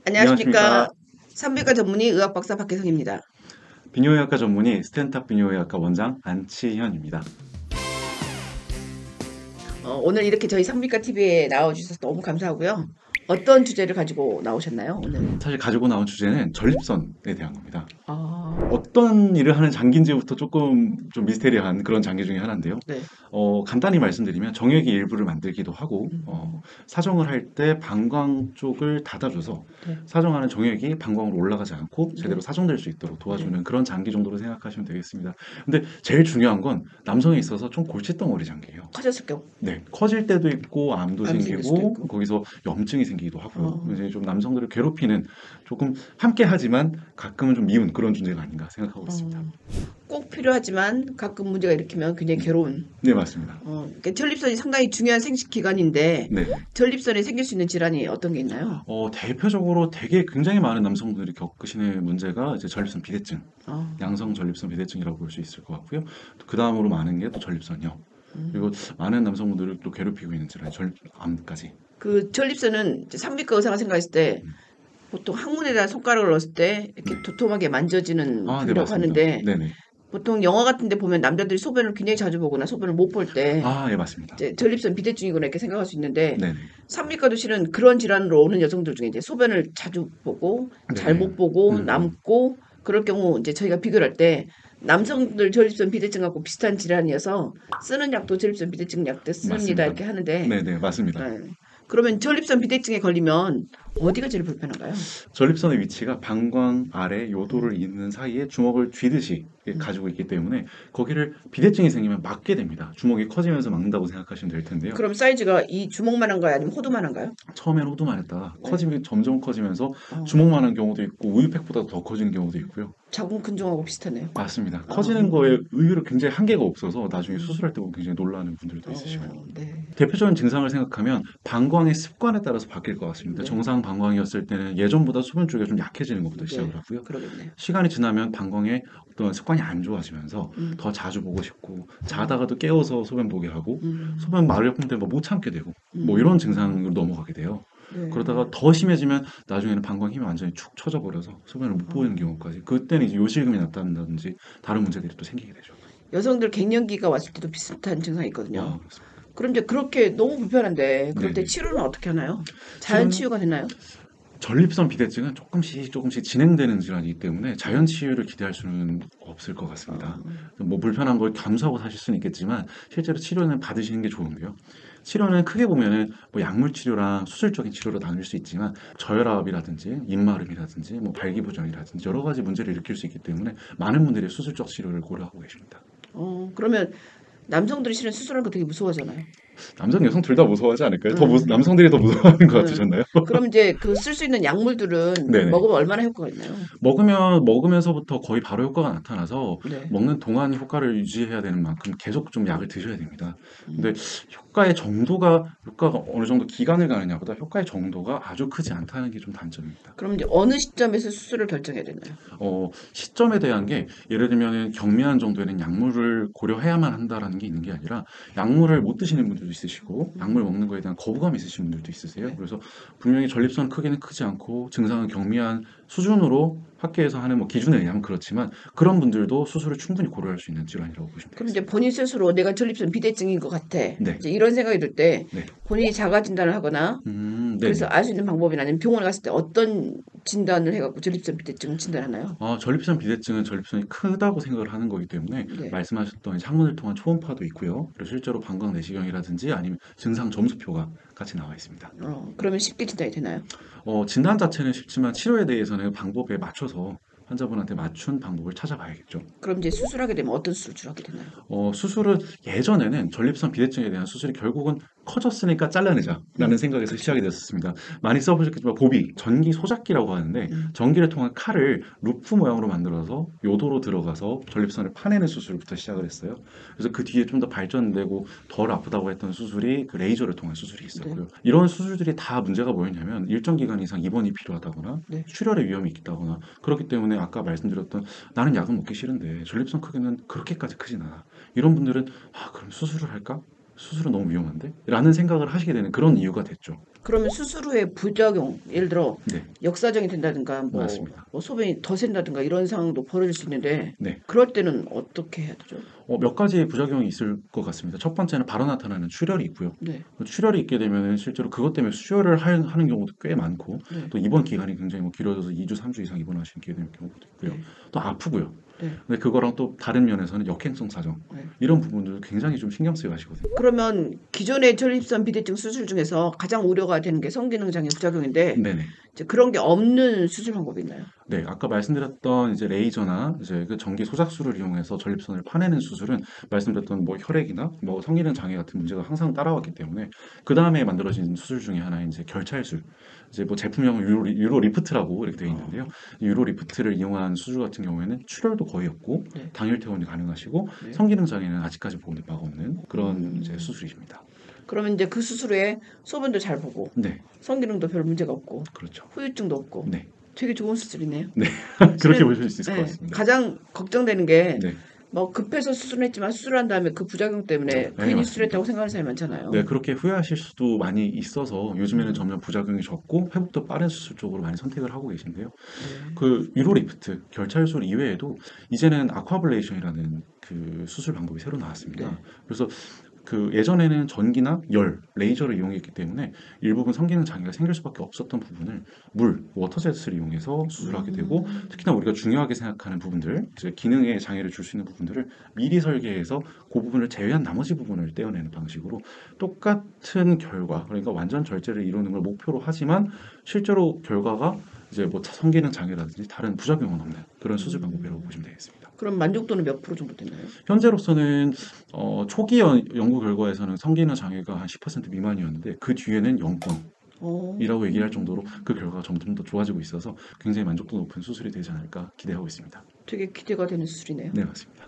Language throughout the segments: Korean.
안녕하십니까. 안녕하십니까. 산부인과 전문의 의학 박사 박혜성입니다. 비뇨의학과 전문의 스텐탑 비뇨의학과 원장 안치현입니다. 오늘 이렇게 저희 산부인과 TV에 나와주셔서 너무 감사하고요. 어떤 주제를 가지고 나오셨나요, 오늘? 사실 가지고 나온 주제는 전립선에 대한 겁니다. 아, 어떤 일을 하는 장기인지부터 조금 좀 미스테리한 그런 장기 중에 하나인데요. 네. 간단히 말씀드리면 정액이 일부를 만들기도 하고 음, 사정을 할 때 방광 쪽을 닫아줘서 네. 사정하는 정액이 방광으로 올라가지 않고 제대로 네. 사정될 수 있도록 네. 도와주는 그런 장기 정도로 생각하시면 되겠습니다. 근데 제일 중요한 건 남성에 있어서 좀 골칫덩어리 장기예요. 커졌을 경우, 네, 커질 때도 있고 암도 암 생길 수도 생기고 있고. 거기서 염증이 생기기도 하고요. 어, 이제 좀 남성들을 괴롭히는 조금 함께 하지만 가끔은 좀 미운 그런 존재가 아닌가 생각하고 있습니다. 어, 꼭 필요하지만 가끔 문제가 일으키면 굉장히 괴로운. 네, 맞습니다. 그러니까 전립선이 상당히 중요한 생식기관인데 네. 전립선에 생길 수 있는 질환이 어떤 게 있나요? 대표적으로 되게 굉장히 많은 남성분들이 겪으시는 문제가 이제 전립선 비대증, 어, 양성 전립선 비대증이라고 볼 수 있을 것 같고요. 그 다음으로 많은 게 또 전립선이요. 그리고 음. 많은 남성분들을 또 괴롭히고 있는 질환, 암까지. 그 전립선은 이제 산부인과 의사가 생각했을 때 음. 보통 항문에다 손가락을 넣었을 때 네. 이렇게 도톰하게 만져지는 아, 네, 부위라고 맞습니다. 하는데 네네. 보통 영화 같은 데 보면 남자들이 소변을 굉장히 자주 보거나 소변을 못 볼 때 아, 예, 맞습니다. 이제 전립선 비대증이구나 이렇게 생각할 수 있는데 네네. 산부인과도 실은 그런 질환으로 오는 여성들 중에 이제 소변을 자주 보고 잘 네네. 못 보고 음. 남고 그럴 경우 이제 저희가 비교를 할 때 남성들 전립선 비대증하고 비슷한 질환이어서 쓰는 약도 전립선 비대증 약도 씁니다 맞습니다. 이렇게 하는데 네네, 맞습니다. 예. 그러면 전립선 비대증에 걸리면 어디가 제일 불편한가요? 전립선의 위치가 방광 아래 요도를 음, 잇는 사이에 주먹을 쥐듯이 음. 가지고 있기 때문에 거기를 비대증이 생기면 막게 됩니다. 주먹이 커지면서 막는다고 생각하시면 될 텐데요. 그럼 사이즈가 이 주먹만한가요? 아니면 호두만한가요? 처음에는 호두만 했다가 네. 점점 커지면서 어, 주먹만한 경우도 있고 우유팩보다 더 커지는 경우도 있고요. 자궁 근종하고 비슷하네요. 맞습니다. 어, 커지는 거에 의외로 굉장히 한계가 없어서 나중에 음, 수술할 때 보면 굉장히 놀라는 분들도 있으시고요. 네. 대표적인 증상을 생각하면 방광의 습관에 따라서 바뀔 것 같습니다. 네. 정상 방광이었을 때는 예전보다 수분 주기가 좀 약해지는 것부터 시작을 네. 하고요. 그러겠네요. 시간이 지나면 방광의 어떤 습관이 안 좋아지면서 음, 더 자주 보고 싶고 어, 자다가도 깨워서 소변 보게 하고 음, 소변 마르픈데 뭐 못 참게 되고 뭐 이런 음, 증상으로 넘어가게 돼요. 그러다가 네. 더 심해지면 나중에는 방광 힘이 완전히 축 처져 버려서 소변을 못 보이는 어, 경우까지 그때는 이제 요실금이 나타난다든지 다른 문제들이 또 생기게 되죠. 여성들 갱년기가 왔을 때도 비슷한 증상이 있거든요. 아, 그렇습니다. 그럼 이제 그렇게 너무 불편한데 그럴 때 네네. 치료는 어떻게 하나요? 자연 치료는 치유가 되나요? 전립선 비대증은 조금씩 진행되는 질환이기 때문에 자연 치유를 기대할 수는 없을 것 같습니다. 어, 뭐 불편한 걸 감수하고 사실 수는 있겠지만 실제로 치료는 받으시는 게 좋은데요. 치료는 크게 보면은 뭐 약물 치료랑 수술적인 치료로 나눌 수 있지만 저혈압이라든지 입마름이라든지 뭐 발기부전이라든지 여러 가지 문제를 일으킬 수 있기 때문에 많은 분들이 수술적 치료를 고려하고 계십니다. 그러면 남성들이 실은 수술하는 거 되게 무서워하잖아요. 남성, 여성 둘 다 무서워하지 않을까요? 응, 남성들이 더 무서워하는 것 응. 같으셨나요? 그럼 이제 그 쓸 수 있는 약물들은 네네. 먹으면 얼마나 효과가 있나요? 먹으면서부터 거의 바로 효과가 나타나서 네. 먹는 동안 효과를 유지해야 되는 만큼 계속 좀 약을 드셔야 됩니다. 근데 음. 효과가 어느 정도 기간을 가느냐보다 효과의 정도가 아주 크지 않다는 게 좀 단점입니다. 그럼 이제 어느 시점에서 수술을 결정해야 되나요? 시점에 대한 게 예를 들면은 경미한 정도에는 약물을 고려해야만 한다라는 게 있는 게 아니라 약물을 못 드시는 분들도 있으시고 약물 음. 먹는 거에 대한 거부감이 있으신 분들도 있으세요. 네. 그래서 분명히 전립선 크기는 크지 않고 증상은 경미한 수준으로 학계에서 하는 뭐 기준에 의하면 그렇지만 그런 분들도 수술을 충분히 고려할 수 있는 질환이라고 보시면 그럼 이제 되겠습니다. 본인 스스로 내가 전립선 비대증인 것 같아. 네, 이제 이런 생각이 들 때 네, 본인이 자가 진단을 하거나 그래서 네네. 알 수 있는 방법이나 아니면 병원에 갔을 때 어떤 진단을 해갖고 전립선 비대증 진단하나요? 전립선 비대증은 전립선이 크다고 생각을 하는 거기 때문에 네. 말씀하셨던 이제 항문을 통한 초음파도 있고요. 그리고 실제로 방광 내시경이라든지 아니면 증상 점수표가 같이 나와 있습니다. 그러면 쉽게 진단이 되나요? 진단 자체는 쉽지만 치료에 대해서는 방법에 맞춰서 환자분한테 맞춘 방법을 찾아봐야겠죠. 그럼 이제 수술하게 되면 어떤 수술을 하게 되나요? 수술은 예전에는 전립선 비대증에 대한 수술이 결국은 커졌으니까 잘라내자라는 생각에서 시작이 그렇죠. 됐었습니다. 많이 써보셨겠지만 보비, 전기 소작기라고 하는데 음, 전기를 통한 칼을 루프 모양으로 만들어서 요도로 들어가서 전립선을 파내는 수술부터 시작을 했어요. 그래서 그 뒤에 좀 더 발전되고 덜 아프다고 했던 수술이 그 레이저를 통한 수술이 네, 있었고요. 이런 수술들이 다 문제가 뭐였냐면 일정 기간 이상 입원이 필요하다거나 네. 출혈의 위험이 있다거나 그렇기 때문에 아까 말씀드렸던 나는 약은 먹기 싫은데 전립선 크기는 그렇게까지 크진 않아. 이런 분들은 그럼 수술을 할까? 수술은 너무 위험한데? 라는 생각을 하시게 되는 그런 이유가 됐죠. 그러면 수술 후에 부작용, 예를 들어 네, 역사정이 된다든가 맞습니다. 뭐 소변이 더 샌다든가 이런 상황도 벌어질 수 있는데 네. 그럴 때는 어떻게 해야 되죠? 몇 가지 부작용이 있을 것 같습니다. 첫 번째는 바로 나타나는 출혈이 있고요. 네, 출혈이 있게 되면 실제로 그것 때문에 수혈을 하는 경우도 꽤 많고, 네, 또 입원 기간이 굉장히 뭐 길어져서 2주, 3주 이상 입원하시는 경우도 있고요. 네, 또 아프고요. 네, 근데 그거랑 또 다른 면에서는 역행성 사정, 네. 이런 부분들도 굉장히 좀 신경 쓰여 하시거든요. 그러면 기존의 전립선 비대증 수술 중에서 가장 우려가 되는 게 성기능 장애 부작용인데 네네. 이제 그런 게 없는 수술 방법이 있나요? 네, 아까 말씀드렸던 이제 레이저나 이제 그 전기 소작술을 이용해서 전립선을 파내는 수술은 말씀드렸던 뭐 혈액이나 뭐 성기능 장애 같은 문제가 항상 따라왔기 때문에 그 다음에 만들어진 수술 중에 하나인 이제 결찰술, 이제 뭐 제품명은 유로 리프트라고 이렇게 되어 있는데요. 유로 리프트를 이용한 수술 같은 경우에는 출혈도 거의 없고 네. 당일 퇴원이 가능하시고 네. 성기능 장애는 아직까지 보는 바가 없는 그런 이제 수술입니다. 그러면 이제 그 수술 후에 소변도 잘 보고 네, 성기능도 별 문제가 없고 그렇죠. 후유증도 없고 네, 되게 좋은 수술이네요. 네, 그렇게 실은 보실 수 있을 것 네, 같습니다. 가장 걱정되는 게 네. 뭐 급해서 수술했지만 수술한 다음에 그 부작용 때문에 괜히 맞습니다. 수술했다고 생각하는 사람이 많잖아요. 네, 그렇게 후회하실 수도 많이 있어서 요즘에는 점점 부작용이 적고 회복도 빠른 수술 쪽으로 많이 선택을 하고 계신데요. 네. 그 유로리프트, 결찰술 이외에도 이제는 아쿠아블레이션이라는 그 수술 방법이 새로 나왔습니다. 네. 그래서 그 예전에는 전기나 열, 레이저를 이용했기 때문에 일부분 성기능 장애가 생길 수밖에 없었던 부분을 물, 워터젯을 이용해서 수술하게 되고, 특히나 우리가 중요하게 생각하는 부분들, 이제 기능에 장애를 줄 수 있는 부분들을 미리 설계해서 그 부분을 제외한 나머지 부분을 떼어내는 방식으로 똑같은 결과, 그러니까 완전 절제를 이루는 걸 목표로 하지만 실제로 결과가 이제 뭐 성기능 장애라든지 다른 부작용은 없는 그런 수술 방법이라고 보시면 되겠습니다. 그럼 만족도는 몇 프로 정도 되나요? 현재로서는 초기 연구 결과에서는 성기능 장애가 한 10% 미만이었는데 그 뒤에는 0건이라고 어, 얘기할 정도로 그 결과가 점점 더 좋아지고 있어서 굉장히 만족도 높은 수술이 되지 않을까 기대하고 있습니다. 되게 기대가 되는 수술이네요. 네, 맞습니다.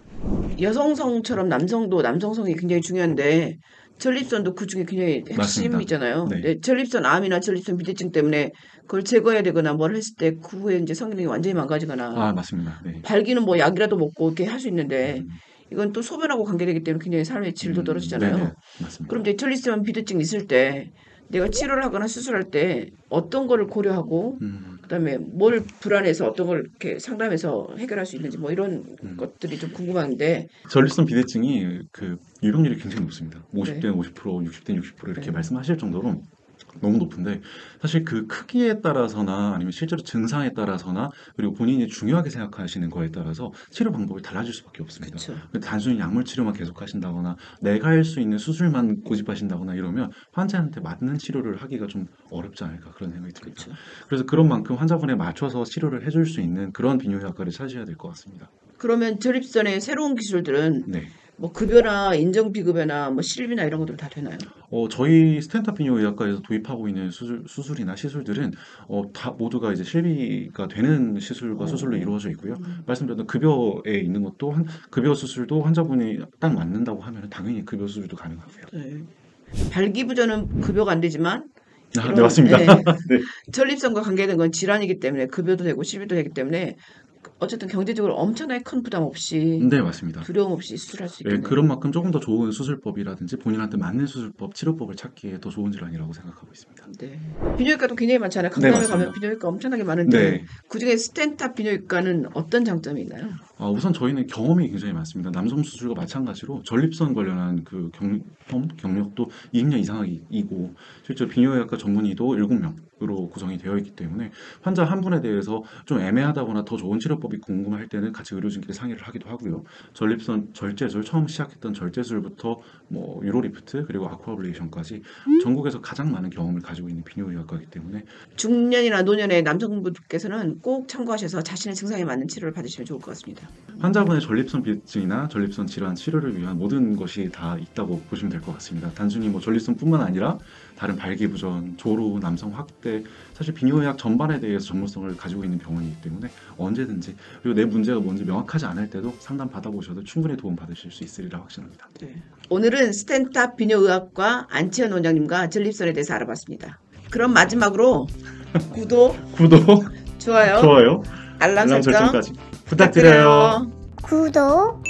여성성처럼 남성도 남성성이 굉장히 중요한데 전립선도 그 중에 굉장히 맞습니다. 핵심이잖아요. 네. 근데 전립선 암이나 전립선 비대증 때문에 그걸 제거해야 되거나 뭘 했을 때 그 후에 이제 성기능이 완전히 망가지거나 아, 맞습니다. 네. 발기는 뭐 약이라도 먹고 이렇게 할 수 있는데 음, 이건 또 소변하고 관계되기 때문에 굉장히 삶의 질도 네네, 떨어지잖아요. 맞습니다. 그럼 이제 전립선 비대증 있을 때 내가 치료를 하거나 수술할 때 어떤 거를 고려하고 그다음에 뭘 불안해서 어떤 걸 이렇게 상담해서 해결할 수 있는지 뭐 이런 것들이 좀 궁금한데 전립선 비대증이 그 유병률이 굉장히 높습니다. 네. 50대는 50%, 60대는 60% 이렇게 네. 말씀하실 정도로 너무 높은데 사실 그 크기에 따라서나 아니면 실제로 증상에 따라서나 그리고 본인이 중요하게 생각하시는 거에 따라서 치료 방법이 달라질 수밖에 없습니다. 그렇죠. 단순히 약물 치료만 계속 하신다거나 내가 할 수 있는 수술만 고집하신다거나 이러면 환자한테 맞는 치료를 하기가 좀 어렵지 않을까 그런 생각이 듭니다. 그렇죠. 그래서 그런 만큼 환자분에 맞춰서 치료를 해줄 수 있는 그런 비뇨기과를 찾으셔야 될 것 같습니다. 그러면 전립선의 새로운 기술들은 네. 뭐 급여나 인정 비급여나 뭐 실비나 이런 것들 다 되나요? 저희 스탠탑 비뇨의학과에서 도입하고 있는 수술이나 시술들은 다 모두가 이제 실비가 되는 시술과 수술로 이루어져 있고요. 말씀드렸던 급여에 있는 것도 급여 수술도 환자분이 딱 맞는다고 하면 당연히 급여 수술도 가능하고요. 네. 발기부전은 급여가 안 되지만 네, 이런 맞습니다. 네. 네. 전립선과 관계된 건 질환이기 때문에 급여도 되고 실비도 되기 때문에 어쨌든 경제적으로 엄청나게 큰 부담 없이 네, 맞습니다. 두려움 없이 수술할 수 예, 있겠네요. 그런 만큼 조금 더 좋은 수술법이라든지 본인한테 맞는 수술법, 치료법을 찾기에 더 좋은 질환이라고 생각하고 있습니다. 네. 비뇨기과도 굉장히 많잖아요. 네, 강남에 맞습니다. 가면 비뇨기과 엄청나게 많은데 네. 그중에 스탠탑 비뇨기과는 어떤 장점이 있나요? 우선 저희는 경험이 굉장히 많습니다. 남성 수술과 마찬가지로 전립선 관련한 그 경력도 20년 이상이고 실제로 비뇨기과 전문의도 7명으로 구성이 되어 있기 때문에 환자 한 분에 대해서 좀 애매하다거나 더 좋은 치료법이 궁금할 때는 같이 의료진끼리 상의를 하기도 하고요. 전립선 절제술 처음 시작했던 절제술부터 뭐 유로리프트 그리고 아쿠아블레이션까지 전국에서 가장 많은 경험을 가지고 있는 비뇨기과이기 때문에 중년이나 노년의 남성분들께서는 꼭 참고하셔서 자신의 증상에 맞는 치료를 받으시면 좋을 것 같습니다. 환자분의 전립선 비대증이나 전립선 질환 치료를 위한 모든 것이 다 있다고 보시면 될 것 같습니다. 단순히 뭐 전립선뿐만 아니라 다른 발기부전, 조루, 남성 확대, 사실 비뇨의학 전반에 대해서 전문성을 가지고 있는 병원이기 때문에 언제든지 그리고 내 문제가 뭔지 명확하지 않을 때도 상담 받아보셔도 충분히 도움 받으실 수 있으리라 확신합니다. 네. 오늘은 스탠탑 비뇨의학과 안치현 원장님과 전립선에 대해서 알아봤습니다. 그럼 마지막으로 구독, 구독, 좋아요, 좋아요, 알람 알람 설정 설정까지 부탁드려요. 구독